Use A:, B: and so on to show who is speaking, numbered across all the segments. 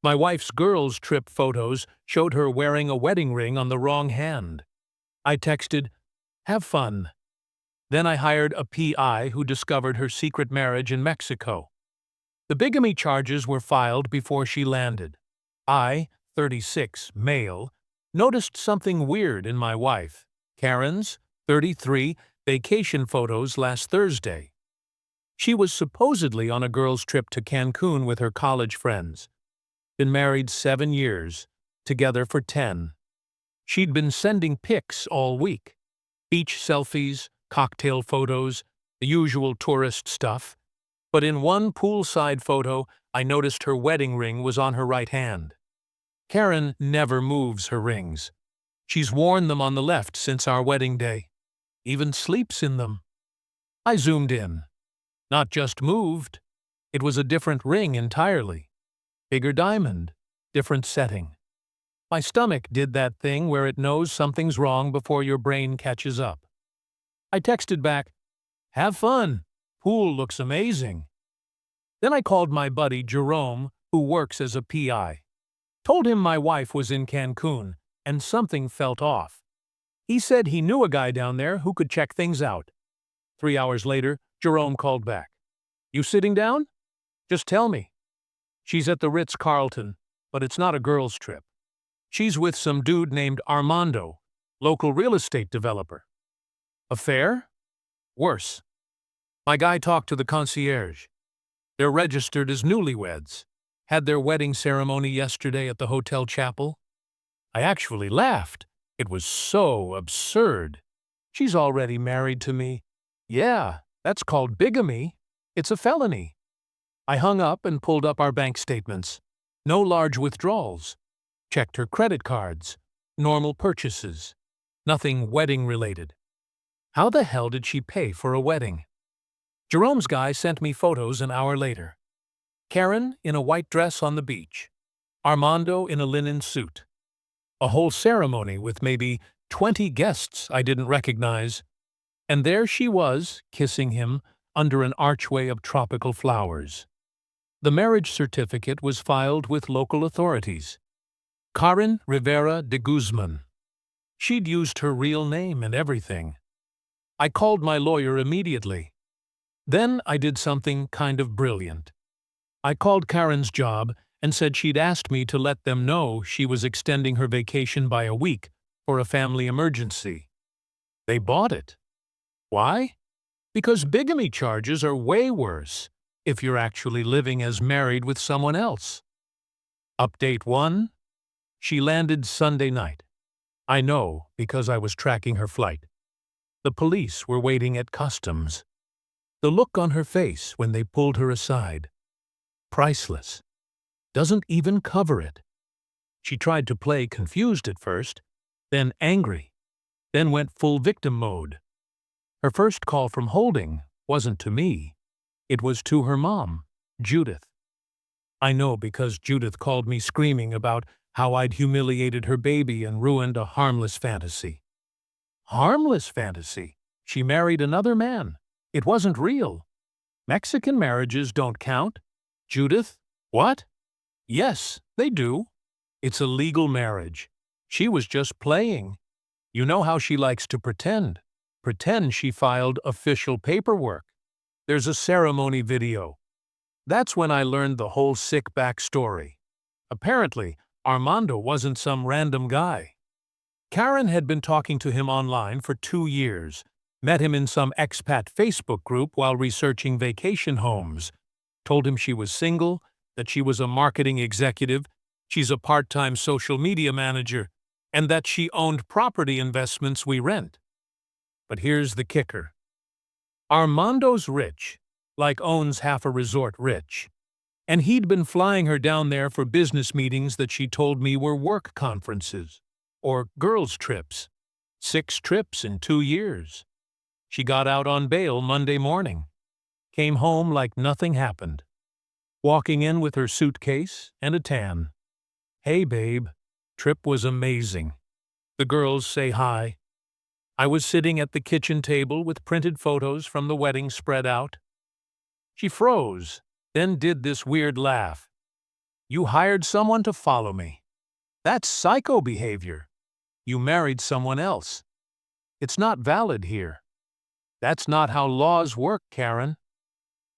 A: My wife's girls' trip photos showed her wearing a wedding ring on the wrong hand. I texted, "Have fun." Then I hired a PI who discovered her secret marriage in Mexico. The bigamy charges were filed before she landed. I, 36, male, noticed something weird in my wife, Karen's, 33, vacation photos last Thursday. She was supposedly on a girls' trip to Cancun with her college friends. Been married 7 years, together for 10. She'd been sending pics all week. Beach selfies, cocktail photos, the usual tourist stuff. But in one poolside photo, I noticed her wedding ring was on her right hand. Karen never moves her rings. She's worn them on the left since our wedding day. Even sleeps in them. I zoomed in. Not just moved. It was a different ring entirely. Bigger diamond, different setting. My stomach did that thing where it knows something's wrong before your brain catches up. I texted back, "Have fun. Pool looks amazing." Then I called my buddy Jerome, who works as a PI. Told him my wife was in Cancun and something felt off. He said he knew a guy down there who could check things out. 3 hours later, Jerome called back. "You sitting down? Just tell me." "She's at the Ritz-Carlton, but it's not a girls' trip. She's with some dude named Armando, local real estate developer." "Affair?" "Worse. My guy talked to the concierge. They're registered as newlyweds. Had their wedding ceremony yesterday at the hotel chapel." I actually laughed. It was so absurd. "She's already married to me." "Yeah, that's called bigamy. It's a felony." I hung up and pulled up our bank statements. No large withdrawals. Checked her credit cards. Normal purchases. Nothing wedding-related. How the hell did she pay for a wedding? Jerome's guy sent me photos an hour later. Karen in a white dress on the beach. Armando in a linen suit. A whole ceremony with maybe 20 guests I didn't recognize. And there she was, kissing him, under an archway of tropical flowers. The marriage certificate was filed with local authorities. Karen Rivera de Guzman. She'd used her real name and everything. I called my lawyer immediately. Then I did something kind of brilliant. I called Karen's job and said she'd asked me to let them know she was extending her vacation by a week for a family emergency. They bought it. Why? Because bigamy charges are way worse if you're actually living as married with someone else. Update 1. She landed Sunday night. I know because I was tracking her flight. The police were waiting at customs. The look on her face when they pulled her aside. Priceless. Doesn't even cover it. She tried to play confused at first, then angry, then went full victim mode. Her first call from holding wasn't to me. It was to her mom, Judith. I know because Judith called me screaming about how I'd humiliated her baby and ruined a harmless fantasy. Harmless fantasy? She married another man. It wasn't real. Mexican marriages don't count. Judith? What? Yes, they do. It's a legal marriage. She was just playing. You know how she likes to pretend. Pretend she filed official paperwork. There's a ceremony video. That's when I learned the whole sick backstory. Apparently, Armando wasn't some random guy. Karen had been talking to him online for 2 years, met him in some expat Facebook group while researching vacation homes, told him she was single, that she was a marketing executive, she's a part-time social media manager, and that she owned property investments we rent. But here's the kicker. Armando's rich, like owns half a resort rich. And he'd been flying her down there for business meetings that she told me were work conferences, or girls' trips. 6 trips in 2 years. She got out on bail Monday morning. Came home like nothing happened. Walking in with her suitcase and a tan. "Hey babe, trip was amazing." The girls say hi. I was sitting at the kitchen table with printed photos from the wedding spread out. She froze, then did this weird laugh. You hired someone to follow me. That's psycho behavior. You married someone else. It's not valid here. That's not how laws work, Karen.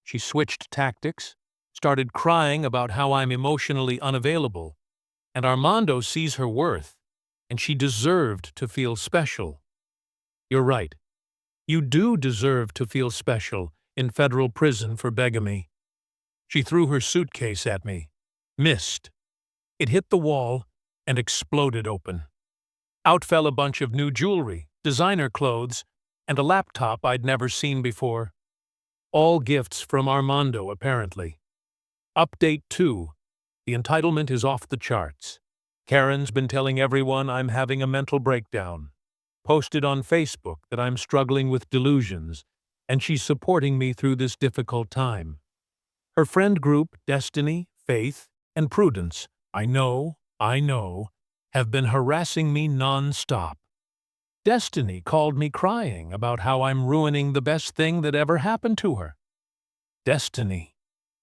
A: She switched tactics, started crying about how I'm emotionally unavailable, and Armando sees her worth, and she deserved to feel special. You're right. You do deserve to feel special in federal prison for bigamy. She threw her suitcase at me. Missed. It hit the wall and exploded open. Out fell a bunch of new jewelry, designer clothes, and a laptop I'd never seen before. All gifts from Armando, apparently. Update 2. The entitlement is off the charts. Karen's been telling everyone I'm having a mental breakdown. Posted on Facebook that I'm struggling with delusions, and she's supporting me through this difficult time. Her friend group, Destiny, Faith, and Prudence, I know, have been harassing me non-stop. Destiny called me crying about how I'm ruining the best thing that ever happened to her. Destiny.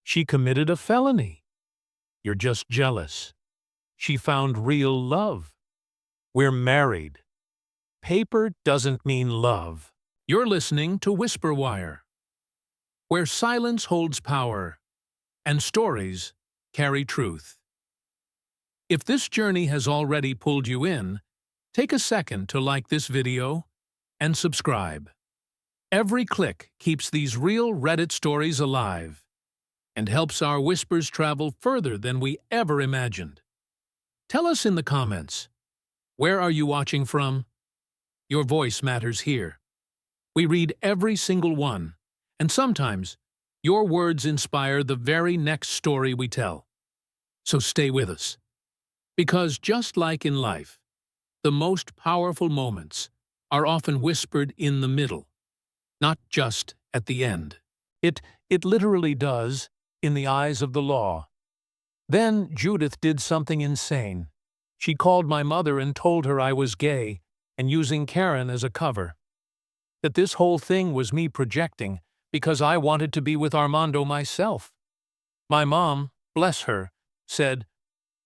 A: She committed a felony. You're just jealous. She found real love. We're married. Paper doesn't mean love. You're listening to Whisper Wire, where silence holds power and stories carry truth. If this journey has already pulled you in, take a second to like this video and subscribe. Every click keeps these real Reddit stories alive and helps our whispers travel further than we ever imagined. Tell us in the comments, where are you watching from? Your voice matters here. We read every single one, and sometimes your words inspire the very next story we tell. So stay with us. Because just like in life, the most powerful moments are often whispered in the middle, not just at the end. It literally does, in the eyes of the law. Then Judith did something insane. She called my mother and told her I was gay and using Karen as a cover. That this whole thing was me projecting because I wanted to be with Armando myself. My mom, bless her, said,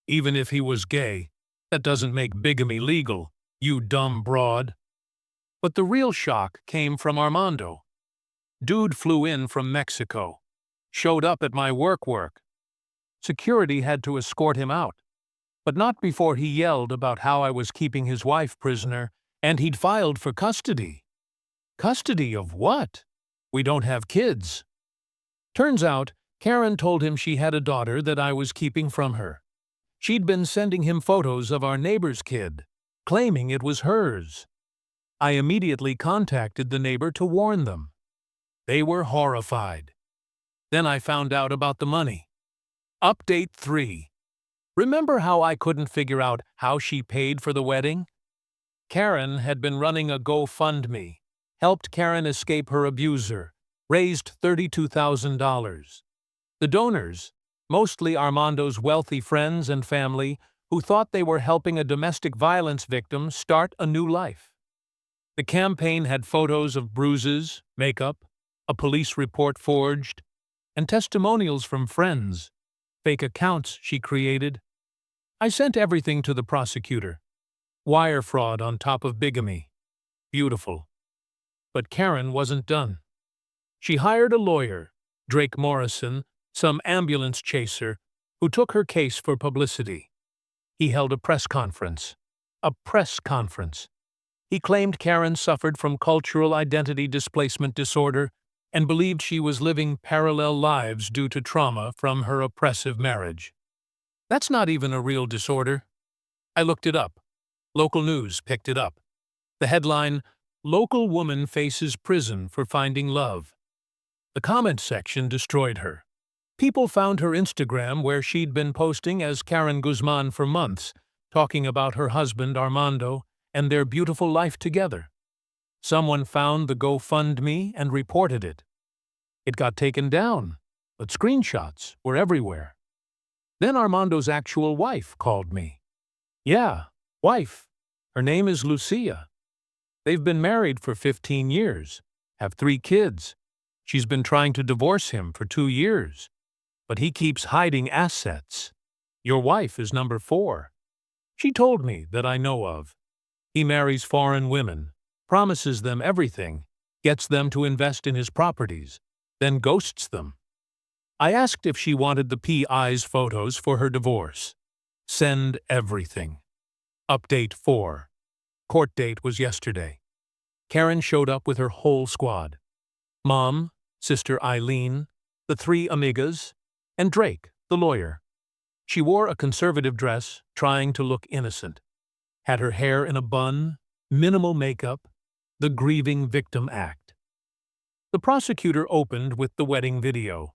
A: "Even if he was gay, that doesn't make bigamy legal, you dumb broad." But the real shock came from Armando. Dude flew in from Mexico, showed up at my work. Security had to escort him out, but not before he yelled about how I was keeping his wife prisoner and he'd filed for custody. Custody of what? We don't have kids. Turns out, Karen told him she had a daughter that I was keeping from her. She'd been sending him photos of our neighbor's kid, claiming it was hers. I immediately contacted the neighbor to warn them. They were horrified. Then I found out about the money. Update 3. Remember how I couldn't figure out how she paid for the wedding? Karen had been running a GoFundMe, helped Karen escape her abuser, raised $32,000. The donors, mostly Armando's wealthy friends and family, who thought they were helping a domestic violence victim start a new life. The campaign had photos of bruises, makeup, a police report forged, and testimonials from friends, fake accounts she created. I sent everything to the prosecutor. Wire fraud on top of bigamy. Beautiful. But Karen wasn't done. She hired a lawyer, Drake Morrison, some ambulance chaser, who took her case for publicity. He held a press conference. He claimed Karen suffered from cultural identity displacement disorder and believed she was living parallel lives due to trauma from her oppressive marriage. That's not even a real disorder. I looked it up. Local news picked it up. The headline, "Local Woman Faces Prison for Finding Love." The comment section destroyed her. People found her Instagram where she'd been posting as Karen Guzman for months, talking about her husband Armando and their beautiful life together. Someone found the GoFundMe and reported it. It got taken down, but screenshots were everywhere. Then Armando's actual wife called me. Yeah, wife. Her name is Lucia. They've been married for 15 years, have 3 kids. She's been trying to divorce him for 2 years, but he keeps hiding assets. Your wife is number 4. She told me that I know of. He marries foreign women, promises them everything, gets them to invest in his properties, then ghosts them. I asked if she wanted the PI's photos for her divorce. Send everything. Update 4. Court date was yesterday. Karen showed up with her whole squad. Mom, sister Eileen, the 3 amigas, and Drake, the lawyer. She wore a conservative dress, trying to look innocent. Had her hair in a bun, minimal makeup, the grieving victim act. The prosecutor opened with the wedding video.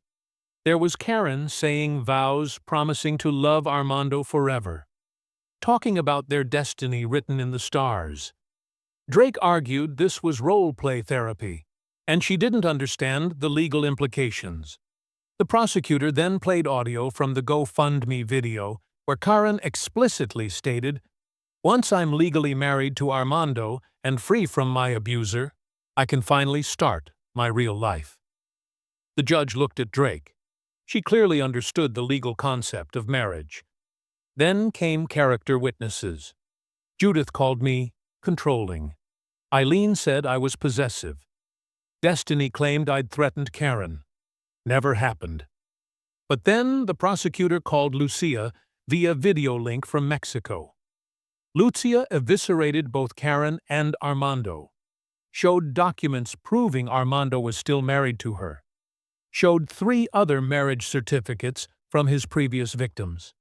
A: There was Karen saying vows, promising to love Armando forever, talking about their destiny written in the stars. Drake argued this was role-play therapy, and she didn't understand the legal implications. The prosecutor then played audio from the GoFundMe video where Karen explicitly stated, "Once I'm legally married to Armando and free from my abuser, I can finally start my real life." The judge looked at Drake. She clearly understood the legal concept of marriage. Then came character witnesses. Judith called me controlling. Eileen said I was possessive. Destiny claimed I'd threatened Karen. Never happened. But then the prosecutor called Lucia via video link from Mexico. Lucia eviscerated both Karen and Armando. Showed documents proving Armando was still married to her. Showed 3 other marriage certificates from his previous victims.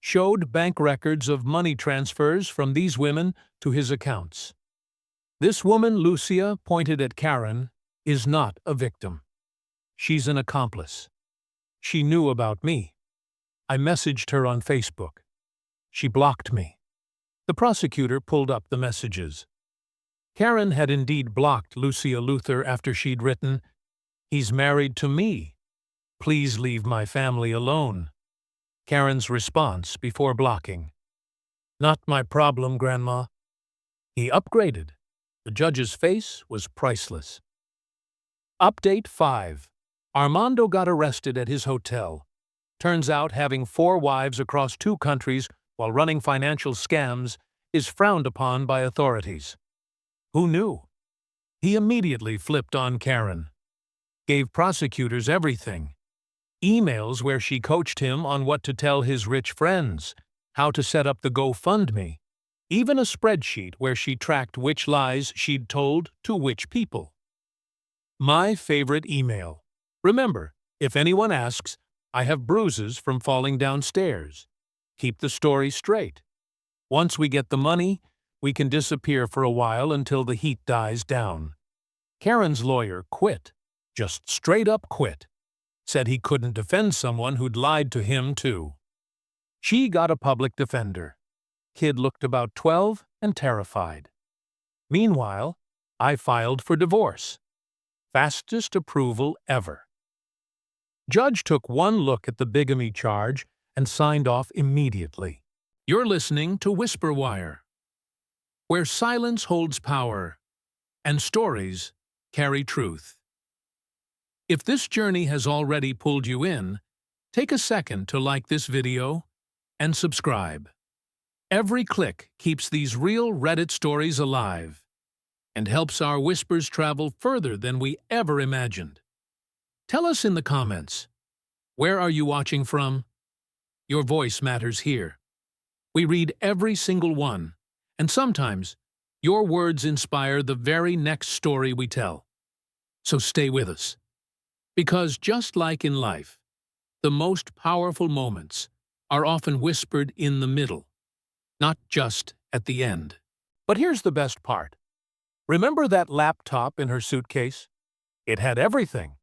A: Showed bank records of money transfers from these women to his accounts. This woman, Lucia, pointed at Karen, is not a victim. She's an accomplice. She knew about me. I messaged her on Facebook. She blocked me. The prosecutor pulled up the messages. Karen had indeed blocked Lucia Luther after she'd written, "He's married to me. Please leave my family alone." Karen's response before blocking, "Not my problem, Grandma." He upgraded. The judge's face was priceless. Update 5. Armando got arrested at his hotel. Turns out having 4 wives across 2 countries while running financial scams is frowned upon by authorities. Who knew? He immediately flipped on Karen. Gave prosecutors everything. Emails where she coached him on what to tell his rich friends, how to set up the GoFundMe, even a spreadsheet where she tracked which lies she'd told to which people. My favorite email. Remember, if anyone asks, I have bruises from falling downstairs. Keep the story straight. Once we get the money, we can disappear for a while until the heat dies down. Karen's lawyer quit. Just straight up quit. Said he couldn't defend someone who'd lied to him too. She got a public defender. Kid looked about 12 and terrified. Meanwhile, I filed for divorce. Fastest approval ever. Judge took one look at the bigamy charge and signed off immediately. You're listening to Whisper Wire, where silence holds power and stories carry truth. If this journey has already pulled you in, take a second to like this video and subscribe. Every click keeps these real Reddit stories alive and helps our whispers travel further than we ever imagined. Tell us in the comments, where are you watching from? Your voice matters here. We read every single one, and sometimes your words inspire the very next story we tell. So stay with us. Because just like in life, the most powerful moments are often whispered in the middle, not just at the end. But here's the best part. Remember that laptop in her suitcase? It had everything.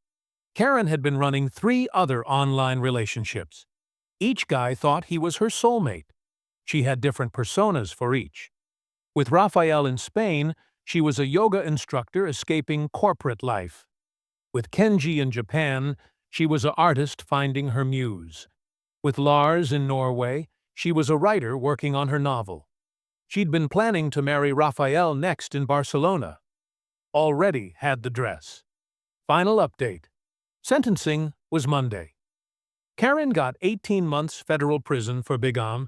A: Karen had been running 3 other online relationships. Each guy thought he was her soulmate. She had different personas for each. With Rafael in Spain, she was a yoga instructor escaping corporate life. With Kenji in Japan, she was an artist finding her muse. With Lars in Norway, she was a writer working on her novel. She'd been planning to marry Rafael next in Barcelona. Already had the dress. Final update. Sentencing was Monday. Karen got 18 months federal prison for Bigamy,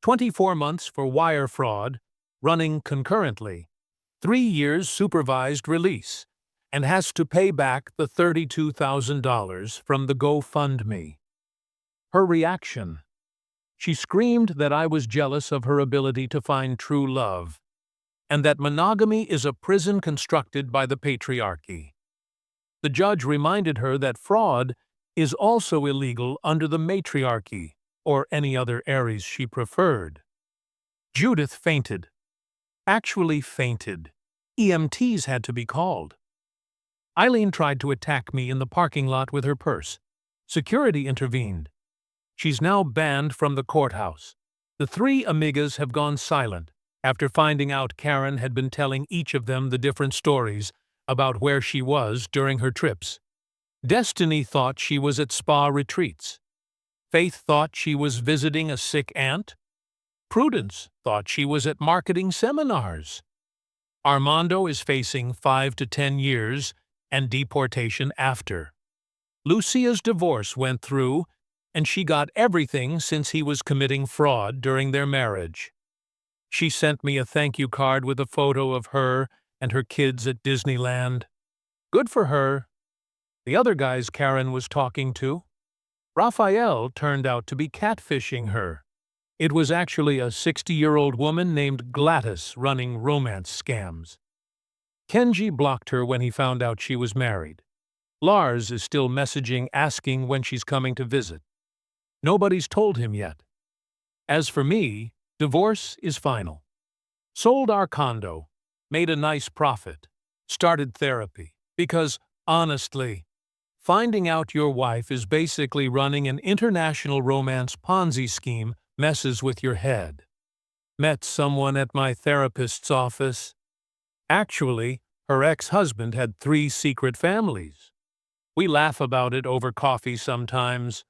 A: 24 months for wire fraud, running concurrently, 3 years supervised release, and has to pay back the $32,000 from the GoFundMe. Her reaction: she screamed that I was jealous of her ability to find true love, and that monogamy is a prison constructed by the patriarchy. The judge reminded her that fraud is also illegal under the matriarchy, or any other Aries she preferred. Judith fainted. Actually fainted. EMTs had to be called. Eileen tried to attack me in the parking lot with her purse. Security intervened. She's now banned from the courthouse. The 3 amigas have gone silent after finding out Karen had been telling each of them the different stories about where she was during her trips. Destiny thought she was at spa retreats. Faith thought she was visiting a sick aunt. Prudence thought she was at marketing seminars. Armando is facing 5 to 10 years and deportation after. Lucia's divorce went through, and she got everything since he was committing fraud during their marriage. She sent me a thank you card with a photo of her and her kids at Disneyland. Good for her. The other guys Karen was talking to, Raphael turned out to be catfishing her. It was actually a 60-year-old woman named Gladys running romance scams. Kenji blocked her when he found out she was married. Lars is still messaging asking when she's coming to visit. Nobody's told him yet. As for me, divorce is final. Sold our condo, made a nice profit, started therapy, because, honestly, finding out your wife is basically running an international romance Ponzi scheme messes with your head. Met someone at my therapist's office. Actually, her ex-husband had 3 secret families. We laugh about it over coffee sometimes.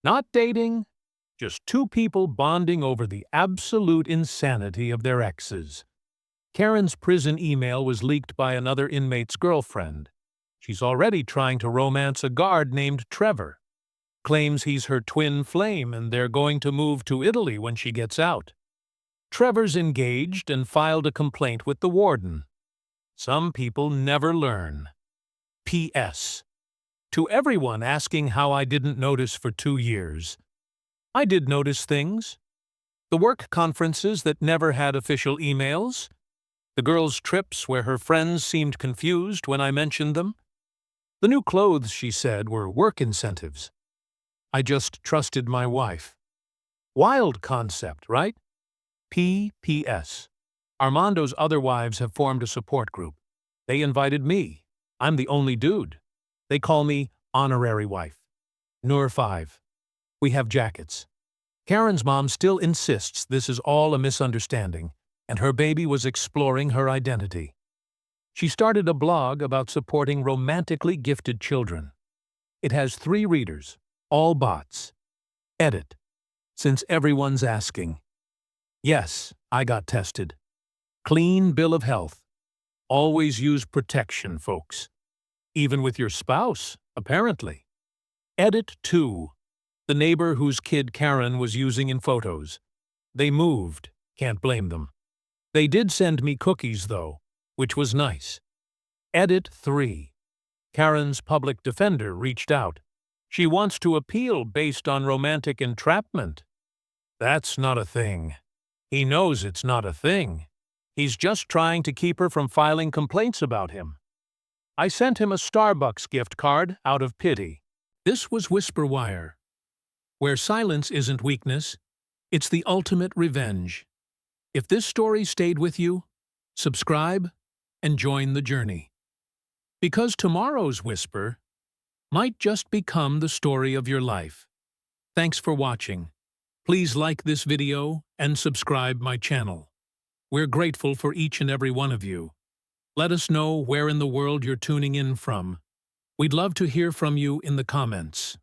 A: Not dating, just 2 people bonding over the absolute insanity of their exes. Karen's prison email was leaked by another inmate's girlfriend. She's already trying to romance a guard named Trevor. Claims he's her twin flame and they're going to move to Italy when she gets out. Trevor's engaged and filed a complaint with the warden. Some people never learn. P.S. To everyone asking how I didn't notice for 2 years, I did notice things. The work conferences that never had official emails. The girls' trips where her friends seemed confused when I mentioned them. The new clothes, she said, were work incentives. I just trusted my wife. Wild concept, right? P.S. Armando's other wives have formed a support group. They invited me. I'm the only dude. They call me honorary wife. Nur 5. We have jackets. Karen's mom still insists this is all a misunderstanding, and her baby was exploring her identity. She started a blog about supporting romantically gifted children. It has 3 readers, all bots. Edit. Since everyone's asking. Yes, I got tested. Clean bill of health. Always use protection, folks. Even with your spouse, apparently. Edit 2. The neighbor whose kid Karen was using in photos. They moved. Can't blame them. They did send me cookies, though, which was nice. Edit 3. Karen's public defender reached out. She wants to appeal based on romantic entrapment. That's not a thing. He knows it's not a thing. He's just trying to keep her from filing complaints about him. I sent him a Starbucks gift card out of pity. This was Whisperwire. Where silence isn't weakness, it's the ultimate revenge. If this story stayed with you, subscribe and join the journey. Because tomorrow's whisper might just become the story of your life. Thanks for watching. Please like this video and subscribe my channel. We're grateful for each and every one of you. Let us know where in the world you're tuning in from. We'd love to hear from you in the comments.